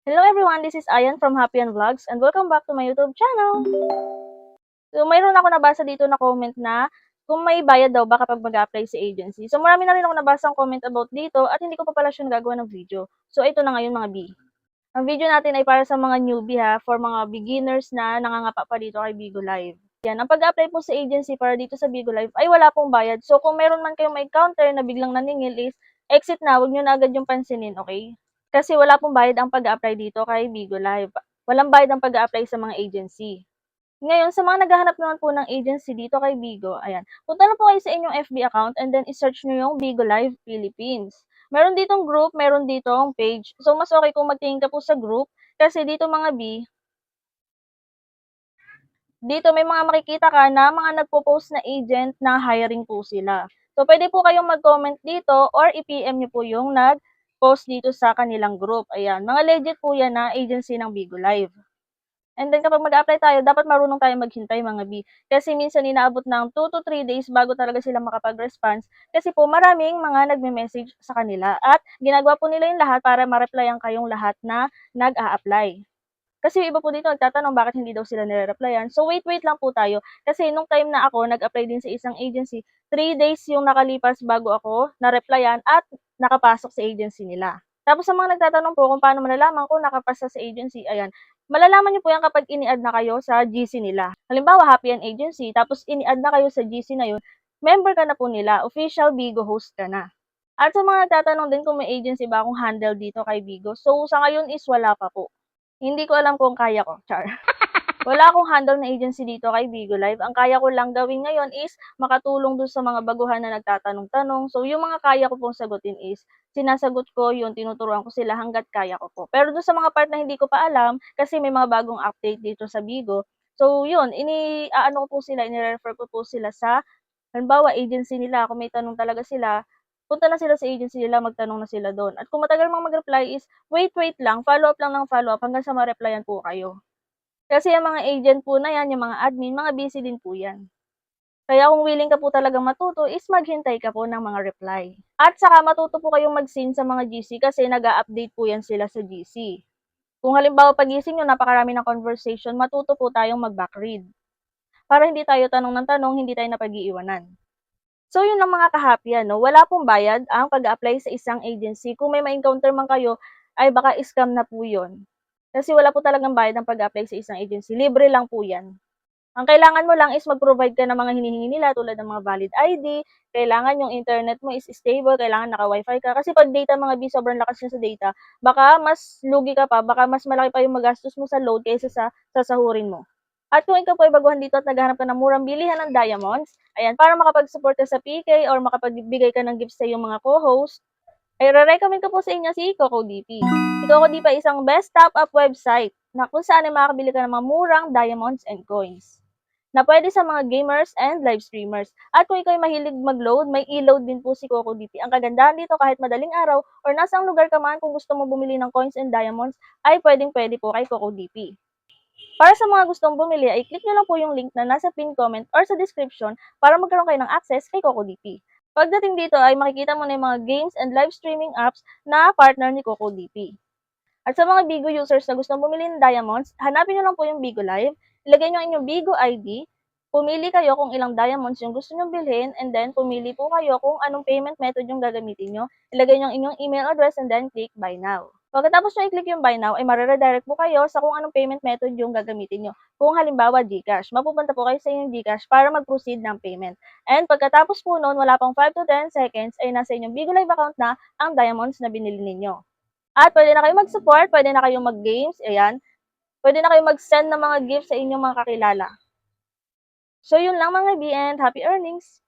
Hello everyone, this is Ayan from Happy and Vlogs and welcome back to my YouTube channel. So mayroon ako nabasa dito na comment na kung may bayad daw ba kapag mag-apply sa agency. So marami na rin ako nabasang comment about dito at hindi ko pa pala siya nagagawa ng video. So ito na ngayon mga B. Ang video natin ay para sa mga newbie for mga beginners na nangangapa pa dito kay Bigo Live. Yan, ang pag-apply po sa agency para dito sa Bigo Live ay wala pong bayad. So kung meron man kayong ma-encounter na biglang naningil is exit na, wag nyo na agad yung pansinin, okay? Kasi wala pong bayad ang pag-a-apply dito kay Bigo Live. Walang bayad ang pag-a-apply sa mga agency. Ngayon, sa mga naghahanap naman po ng agency dito kay Bigo, ayan, punta na po kayo sa inyong FB account and then i-search nyo yung Bigo Live Philippines. Meron ditong group, meron ditong page. So, mas okay kung magtingin ka po sa group kasi dito mga B, dito may mga makikita ka na mga nagpo-post na agent na hiring po sila. So, pwede po kayong mag-comment dito or i-PM nyo po yung nag-post dito sa kanilang group. Ayan, mga legit po yan na agency ng Bigo Live. And then kapag mag-apply tayo, dapat marunong tayong maghintay mga B. Kasi minsan inaabot ng 2 to 3 days bago talaga sila makapag-response. Kasi po maraming mga nagme-message sa kanila. At ginagawa po nila yung lahat para ma-replyan kayong lahat na nag-a-apply. Kasi yung iba po dito nagtatanong bakit hindi daw sila nire-replyan. So wait lang po tayo. Kasi nung time na ako nag-apply din sa isang agency, 3 days yung nakalipas bago ako na-replyan at nakapasok sa agency nila. Tapos sa mga nagtatanong po kung paano malalaman kung nakapasa sa agency, ayan, malalaman niyo po yan kapag ini-add na kayo sa GC nila. Halimbawa, Happy and Agency, tapos ini-add na kayo sa GC na yun, member ka na po nila, official Bigo host ka na. At sa mga nagtatanong din kung may agency ba akong handle dito kay Bigo, so sa ngayon is wala pa po. Hindi ko alam kung kaya ko, char. Wala akong handle na agency dito kay Bigo Live. Ang kaya ko lang gawin ngayon is makatulong dun sa mga baguhan na nagtatanong-tanong. So, yung mga kaya ko pong sagutin is sinasagot ko yun, tinuturuan ko sila hangga't kaya ko po. Pero dun sa mga part na hindi ko pa alam, kasi may mga bagong update dito sa Bigo, so yun, ini-aano ko po sila, ini-refer ko po sila sa, halimbawa, agency nila. Kung may tanong talaga sila, punta na sila sa agency nila, magtanong na sila doon. At kung matagal mang mag-reply is, wait lang, follow up lang ng follow up hanggang sa ma-replyan po kayo. Kasi yung mga agent po na yan, yung mga admin, mga busy din po yan. Kaya kung willing ka po talagang matuto is maghintay ka po ng mga reply. At saka matuto po kayong mag-seen sa mga GC kasi nag-a-update po yan sila sa GC. Kung halimbawa pagising nyo, napakarami ng conversation, matuto po tayong mag-backread. Para hindi tayo tanong ng tanong, hindi tayo napag-iiwanan. So yun ang mga kahapyan, no? Wala pong bayad ang pag-apply sa isang agency. Kung may ma-encounter man kayo, ay baka scam na po yun. Kasi wala po talagang bayad ang pag-apply sa isang agency. Libre lang po yan. Ang kailangan mo lang is mag-provide ka ng mga hinihingi nila tulad ng mga valid ID, kailangan yung internet mo is stable, kailangan naka-wifi ka. Kasi pag data mga B, sobrang lakas niya sa data, baka mas lugi ka pa, baka mas malaki pa yung magastos mo sa load kaysa sa sasahurin mo. At kung ikaw po ay baguhan dito at naghahanap ka ng murang bilihan ng diamonds, ayan, para makapag-support ka sa PK or makapagbigay ka ng gifts sa iyong mga co-host, ay re-recommend ko po sa inyo si CocoDP. Si CocoDP ay isang best top-up website na kung saan ay makakabili ka ng mga murang diamonds and coins na pwede sa mga gamers and live streamers. At kung ikaw ay mahilig mag-load, may e-load din po si CocoDP. Ang kagandahan dito kahit madaling araw or nasa ang lugar ka man kung gusto mo bumili ng coins and diamonds ay pwedeng-pwede po kay CocoDP. Para sa mga gustong bumili ay click nyo lang po yung link na nasa pin comment or sa description para magkaroon kayo ng access kay CocoDP. Pagdating dito ay makikita mo na yung mga games and live streaming apps na partner ni CocoDP. At sa mga Bigo users na gustong bumili ng diamonds, hanapin nyo lang po yung Bigo Live, ilagay nyo ang inyong Bigo ID, pumili kayo kung ilang diamonds yung gusto nyong bilhin, and then pumili po kayo kung anong payment method yung gagamitin nyo. Ilagay nyo ang inyong email address and then click buy now. Pagkatapos nyo i-click yung buy now, ay mareredirect po kayo sa kung anong payment method yung gagamitin nyo. Kung halimbawa GCash, mapupunta po kayo sa inyong GCash para mag-proceed ng payment. And pagkatapos po nun, wala pang 5 to 10 seconds, ay nasa inyong Bigo Live account na ang diamonds na binili ninyo. At pwede na kayong mag-support, pwede na kayong mag-games, ayan. Pwede na kayong mag-send ng mga gifts sa inyong mga kakilala. So yun lang mga B and happy earnings!